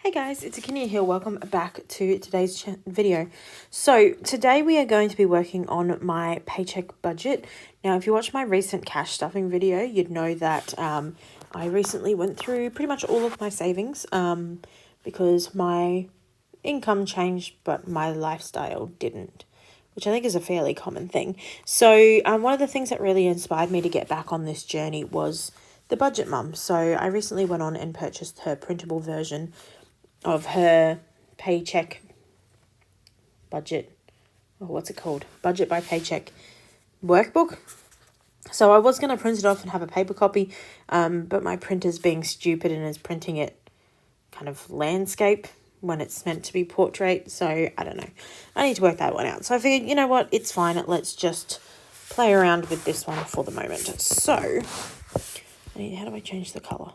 Hey guys, it's Akinia here. Welcome back to today's video. So today we are going to be working on my paycheck budget. Now, if you watched my recent cash stuffing video, you'd know that I recently went through pretty much all of my savings because my income changed, but my lifestyle didn't, which I think is a fairly common thing. So one of the things that really inspired me to get back on this journey was the Budget Mum. So I recently went on and purchased her printable version of her Paycheck Budget, or what's it called? Budget by Paycheck workbook. So I was going to print it off and have a paper copy, but my printer's being stupid and is printing it kind of landscape when it's meant to be portrait. So I don't know. I need to work that one out. So I figured, you know what? It's fine. Let's just play around with this one for the moment. So how do I change the color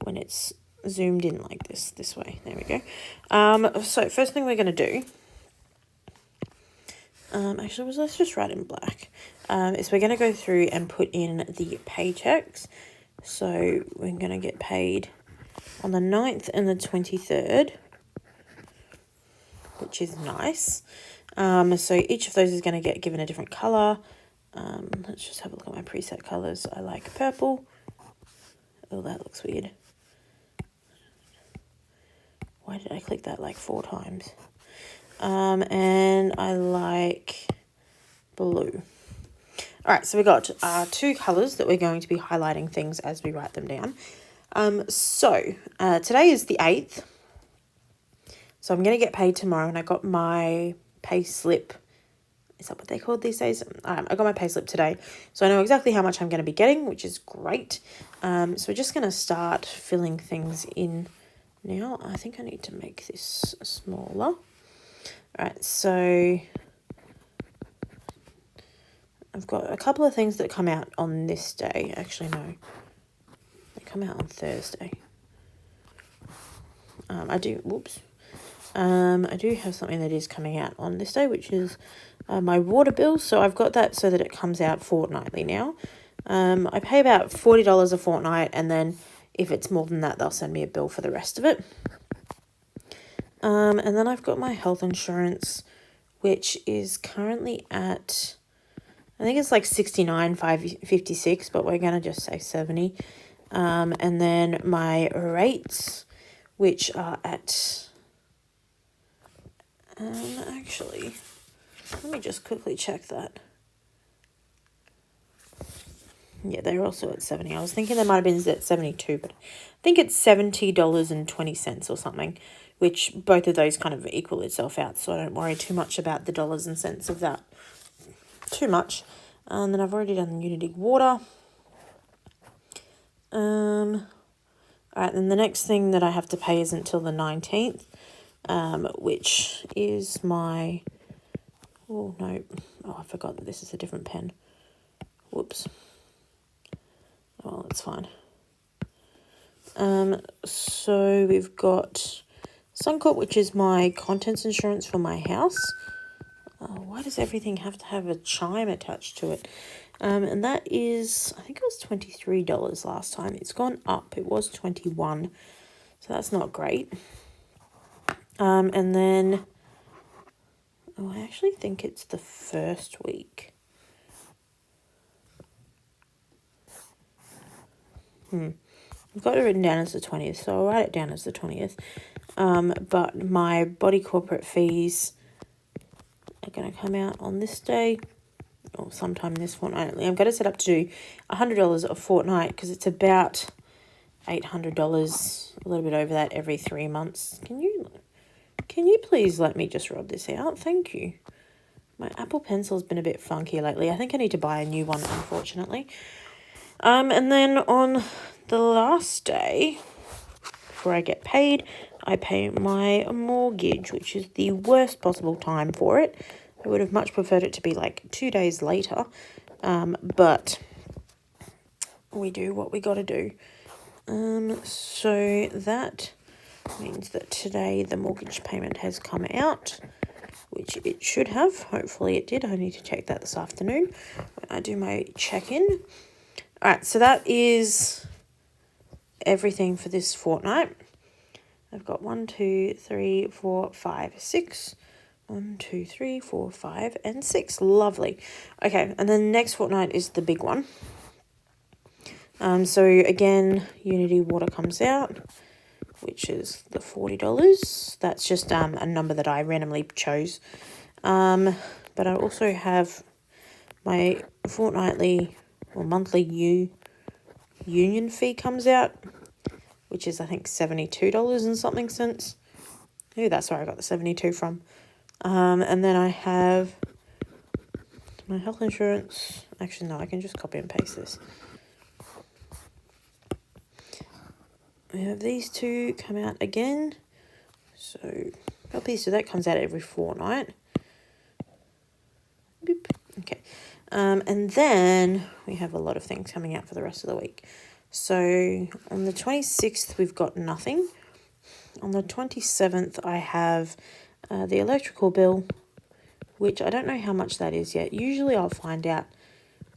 when it's zoomed in like this way? There we go. So first thing we're going to do, actually let's just write in black, is we're going to go through and put in the paychecks. So we're going to get paid on the 9th and the 23rd, which is nice. So each of those is going to get given a different color. Let's just have a look at my preset colors. I like purple. Oh, that looks weird. Why did I click that like 4 times? And I like blue. All right, so we got 2 colors that we're going to be highlighting things as we write them down. So today is the 8th. So I'm going to get paid tomorrow, and I got my pay slip. Is that what they called these days? I got my pay slip today, so I know exactly how much I'm going to be getting, which is great. So we're just going to start filling things in now. I think I need to make this smaller. All right, so I've got a couple of things that come out on this day. Actually, no, they come out on Thursday. I do have something that is coming out on this day, which is my water bill. So I've got that so that it comes out fortnightly now. I pay about $40 a fortnight, and then if it's more than that, they'll send me a bill for the rest of it. And then I've got my health insurance, which is currently at, I think it's like $69.56, but we're going to just say 70. And then my rates, which are at, actually, let me just quickly check that. Yeah, they're also at 70. I was thinking they might have been at 72, but I think it's $70.20 or something, which both of those kind of equal itself out, so I don't worry too much about the dollars and cents of that too much. And then I've already done the Unity water. All right, then the next thing that I have to pay is until the 19th, which is my, oh no, I forgot that this is a different pen. Whoops. Oh, that's fine. So we've got Suncorp, which is my contents insurance for my house. Why does everything have to have a chime attached to it? And that is, I think it was $23 last time. It's gone up. It was $21, so that's not great. And then, I actually think it's the first week. I've got it written down as the 20th, so I'll write it down as the 20th. But my body corporate fees are going to come out on this day, or sometime this fortnightly. I'm going to set up to do $100 a fortnight, because it's about $800, a little bit over that every 3 months. Can you please let me just rub this out? Thank you. My Apple Pencil's been a bit funky lately. I think I need to buy a new one, unfortunately. And then on the last day, before I get paid, I pay my mortgage, which is the worst possible time for it. I would have much preferred it to be like 2 days later, but we do what we got to do. So that means that today the mortgage payment has come out, which it should have. Hopefully it did. I need to check that this afternoon when I do my check-in. All right, so that is everything for this fortnight. I've got 1, 2, 3, 4, 5, 6. 1, 2, 3, 4, 5, and 6. Lovely. Okay, and then next fortnight is the big one. So again, Unity Water comes out, which is the $40. That's just a number that I randomly chose. But I also have my fortnightly or monthly union fee comes out, which is I think $72 and something cents. Oh, that's where I got the 72 from. And then I have my health insurance. Actually, no, I can just copy and paste this. We have these two come out again. So, copies, so that comes out every fortnight. Boop. Okay. And then we have a lot of things coming out for the rest of the week. So, on the 26th, we've got nothing. On the 27th, I have the electrical bill, which I don't know how much that is yet. Usually I'll find out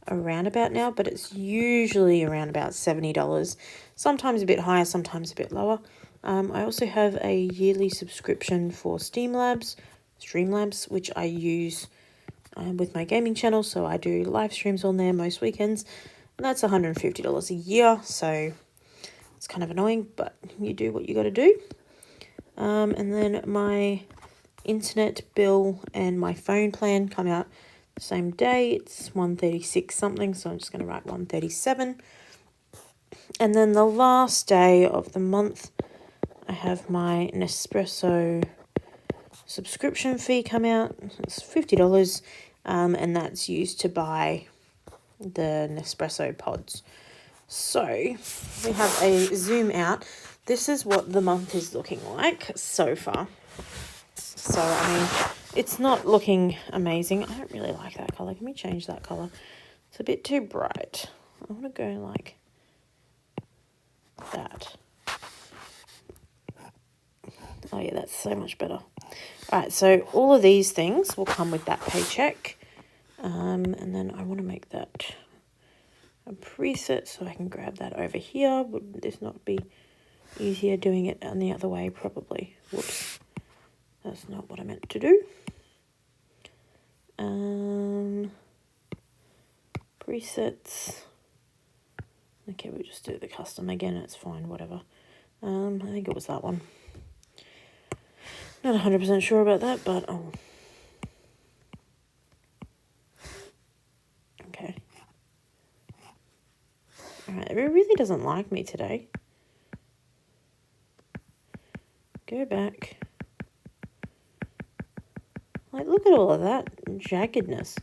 around about now, but it's usually around about $70. Sometimes a bit higher, sometimes a bit lower. I also have a yearly subscription for Streamlabs, which I use with my gaming channel. So I do live streams on there most weekends, and that's $150 a year. So it's kind of annoying, but you do what you got to do. And then my internet bill and my phone plan come out the same day. It's $136 something, so I'm just going to write $137. And then the last day of the month, I have my Nespresso subscription fee come out. It's $50, and that's used to buy the Nespresso pods. So we have a zoom out. This is what the month is looking like so far. So, I mean, it's not looking amazing. I don't really like that colour. Can we change that colour? It's a bit too bright. I want to go like that. Oh, yeah, that's so much better. All right, so all of these things will come with that paycheck. And then I want to make that a preset so I can grab that over here. Would this not be easier doing it on the other way? Probably. Whoops. That's not what I meant to do. Presets. Okay, we'll just do the custom again. It's fine, whatever. I think it was that one. Not 100% sure about that, but oh. Okay. Alright, it really doesn't like me today. Go back. Like, look at all of that jaggedness.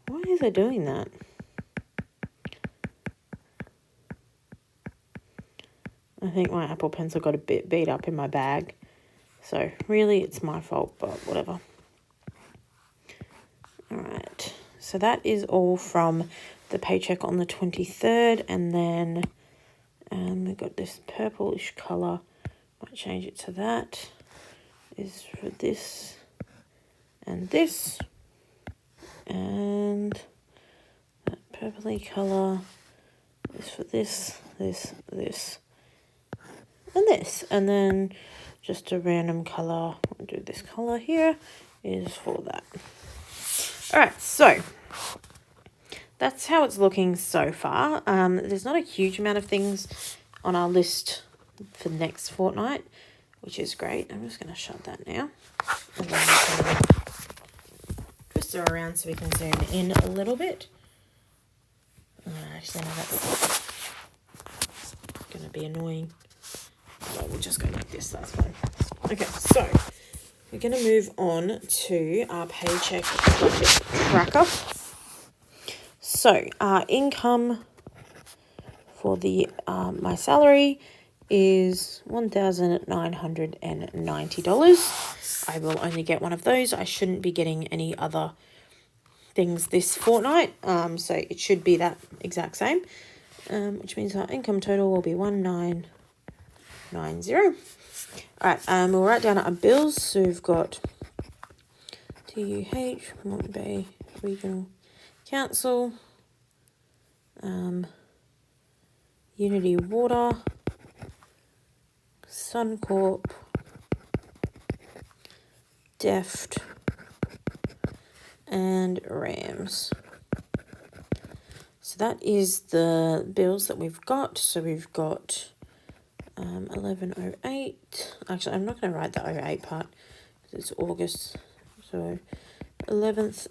Why is it doing that? I think my Apple Pencil got a bit beat up in my bag. So, really, it's my fault, but whatever. Alright, so that is all from the paycheck on the 23rd. And then we've got this purplish colour. Might change it to that. Is for this and this. And that purpley colour is for this, this, this, and this. And then just a random colour, I'll do this colour here, is for that. Alright, so that's how it's looking so far. There's not a huge amount of things on our list for next fortnight, which is great. I'm just going to shut that now. And then we can twist her around so we can zoom in a little bit. Actually, no, that's going to be annoying. So we'll just go like this, that's fine. Okay, so we're going to move on to our paycheck budget tracker. So our income for the my salary is $1,990. I will only get one of those. I shouldn't be getting any other things this fortnight. So it should be that exact same, which means our income total will be 1990. All right, we'll write down our bills. So we've got TUH, Moreton Bay Regional Council, Unity Water, Suncorp, Deft, and Rams. So that is the bills that we've got. So we've got 1108. Actually, I'm not going to write the 08 part because it's August. So 11th,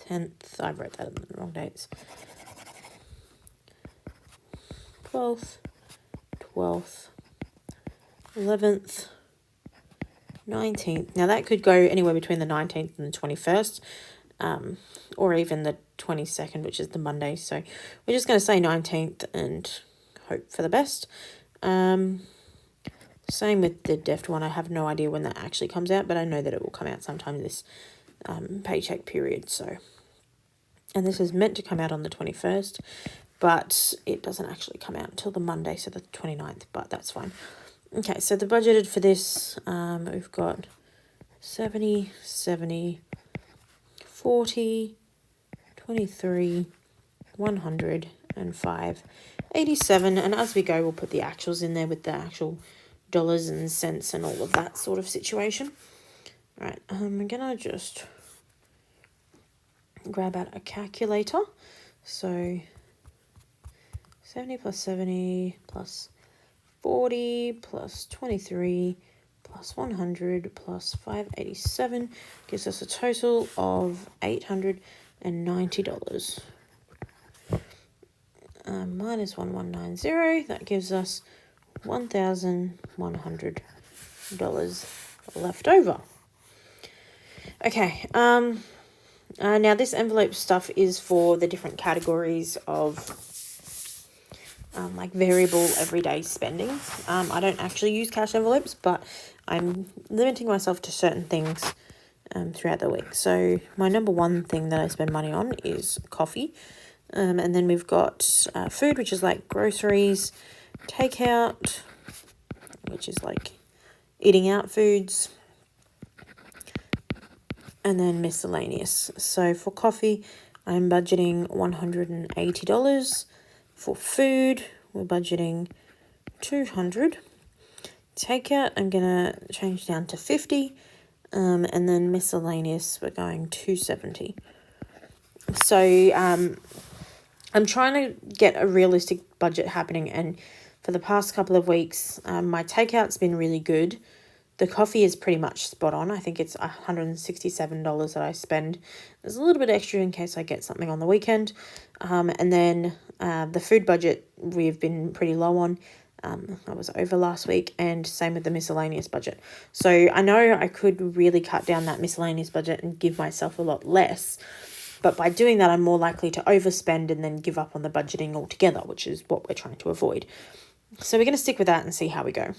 10th. I wrote that in the wrong dates. 12th, 12th, 11th, 19th. Now that could go anywhere between the 19th and the 21st, or even the 22nd, which is the Monday. So we're just going to say 19th and hope for the best. Same with the Deft one. I have no idea when that actually comes out, but I know that it will come out sometime this paycheck period. So, and this is meant to come out on the 21st, but it doesn't actually come out until the Monday, so the 29th, but that's fine. Okay, so the budgeted for this, we've got 70, 70, 40, 23, 100, and 5, 87, and as we go, we'll put the actuals in there with the actual dollars and cents and all of that sort of situation. All right, I'm gonna just grab out a calculator. So 70 plus 70 plus 40 plus 23 plus 100 plus 587 gives us a total of $890. Minus 1190, that gives us $1,100 left over. Okay, now this envelope stuff is for the different categories of like variable everyday spending. I don't actually use cash envelopes, but I'm limiting myself to certain things throughout the week. So my number one thing that I spend money on is coffee. And then we've got food, which is like groceries, takeout, which is like eating out foods, and then miscellaneous. So for coffee, I'm budgeting $180. For food, we're budgeting $200. Takeout, I'm gonna change down to $50. And then miscellaneous, we're going $270. So I'm trying to get a realistic budget happening, and for the past couple of weeks, my takeout's been really good. The coffee is pretty much spot on. I think it's $167 that I spend. There's a little bit extra in case I get something on the weekend. And then the food budget, we've been pretty low on. I was over last week, and same with the miscellaneous budget. So I know I could really cut down that miscellaneous budget and give myself a lot less. But by doing that, I'm more likely to overspend and then give up on the budgeting altogether, which is what we're trying to avoid. So we're going to stick with that and see how we go.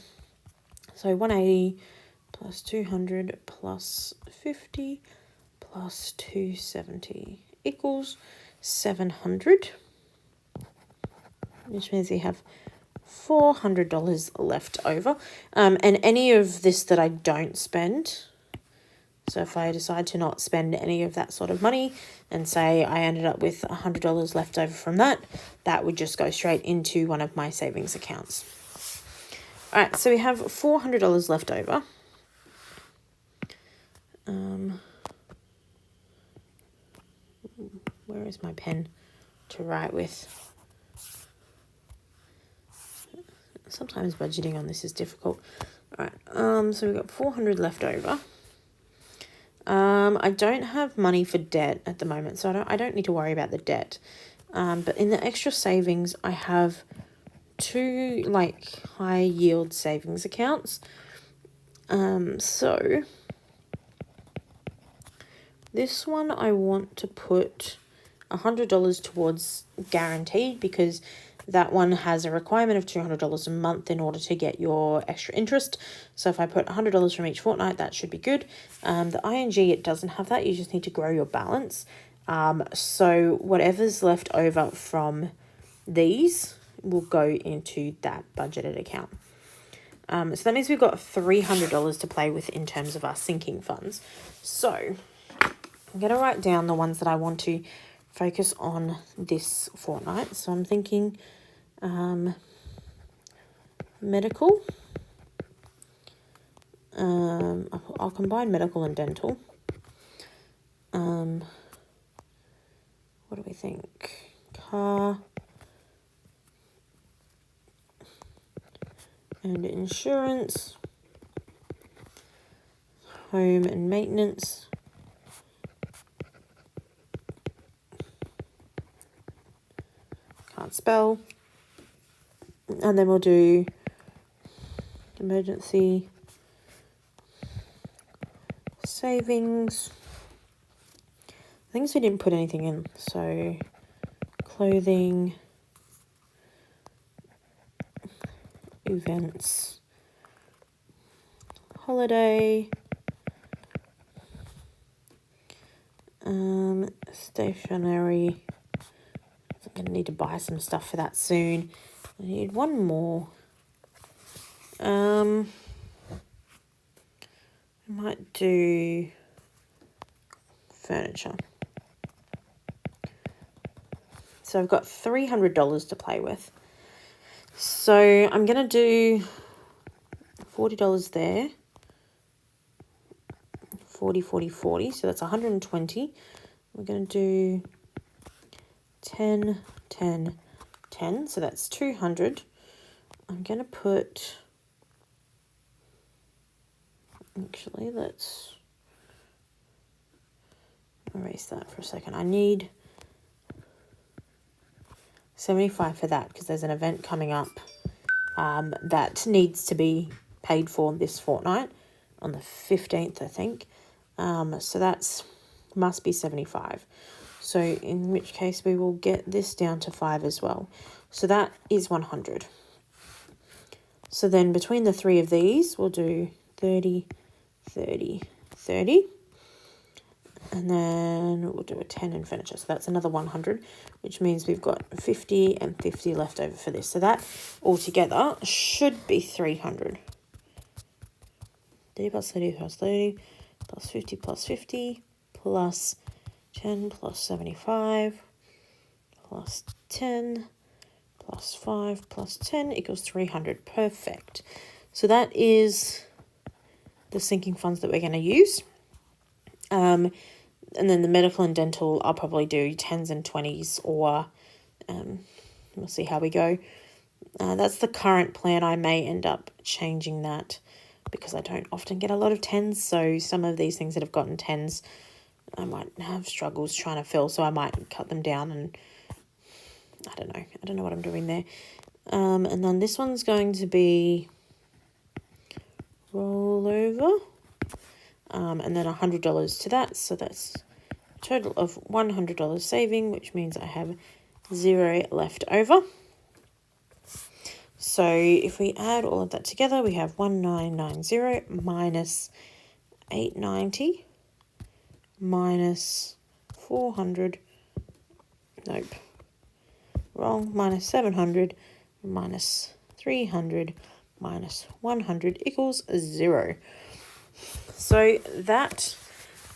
So 180 plus 200 plus 50 plus 270 equals 700. Which means we have $400 left over. And any of this that I don't spend, so if I decide to not spend any of that sort of money and say I ended up with $100 left over from that, that would just go straight into one of my savings accounts. All right, so we have $400 left over. Where is my pen to write with? Sometimes budgeting on this is difficult. All right, so we've got $400 left over. I don't have money for debt at the moment, so I don't need to worry about the debt. But in the extra savings, I have two like high yield savings accounts. So this one I want to put $100 towards guaranteed, because that one has a requirement of $200 a month in order to get your extra interest. So if I put $100 from each fortnight, that should be good. The ING, it doesn't have that. You just need to grow your balance. So whatever's left over from these will go into that budgeted account. So that means we've got $300 to play with in terms of our sinking funds. So I'm going to write down the ones that I want to focus on this fortnight. So I'm thinking medical. I'll combine medical and dental. What do we think? Car and insurance. Home and maintenance. Can't spell. And then we'll do emergency savings. Things we didn't put anything in. So clothing, events, holiday, stationery. I'm going to need to buy some stuff for that soon. I need one more. I might do furniture. So I've got $300 to play with. So I'm going to do $40 there. 40, 40, 40. So that's 120. We're going to do 10, 10, 10. So that's 200. I'm going to put... Actually, let's erase that for a second. I need 75 for that because there's an event coming up that needs to be paid for this fortnight on the 15th, I think. So that's must be 75. So in which case we will get this down to 5 as well. So that is 100. So then between the three of these, we'll do 30, 30, 30. And then we'll do a 10 in furniture. So that's another 100, which means we've got 50 and 50 left over for this. So that altogether should be 300. 30 plus 30 plus 30 plus 50 plus 50 plus 10 plus 75 plus 10 plus 5 plus 10 equals 300. Perfect. So that is the sinking funds that we're going to use. And then the medical and dental, I'll probably do 10s and 20s, or we'll see how we go. That's the current plan. I may end up changing that because I don't often get a lot of 10s. So some of these things that have gotten 10s, I might have struggles trying to fill. So I might cut them down, and I don't know. I don't know what I'm doing there. And then this one's going to be rollover. And then $100 to that. So that's a total of $100 saving, which means I have 0 left over. So if we add all of that together, we have 1990 minus 890 minus 400. Nope. Wrong. Minus 700 minus 300 minus 100 equals 0. So that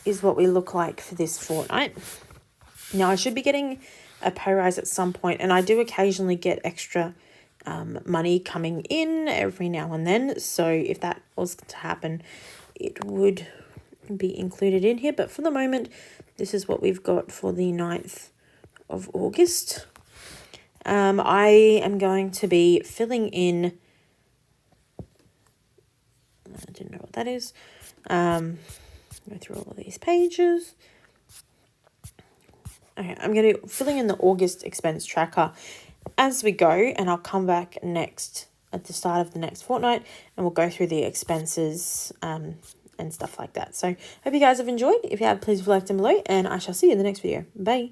is what we look like for this fortnight. Now, I should be getting a pay rise at some point, and I do occasionally get extra money coming in every now and then. So if that was to happen, it would be included in here. But for the moment, this is what we've got for the 9th of August. I am going to be filling in... I didn't know what that is. Go through all of these pages. Okay, I'm going to be filling in the August expense tracker as we go, and I'll come back next at the start of the next fortnight, and we'll go through the expenses and stuff like that. So hope you guys have enjoyed. If you have, please like them below, and I shall see you in the next video. Bye.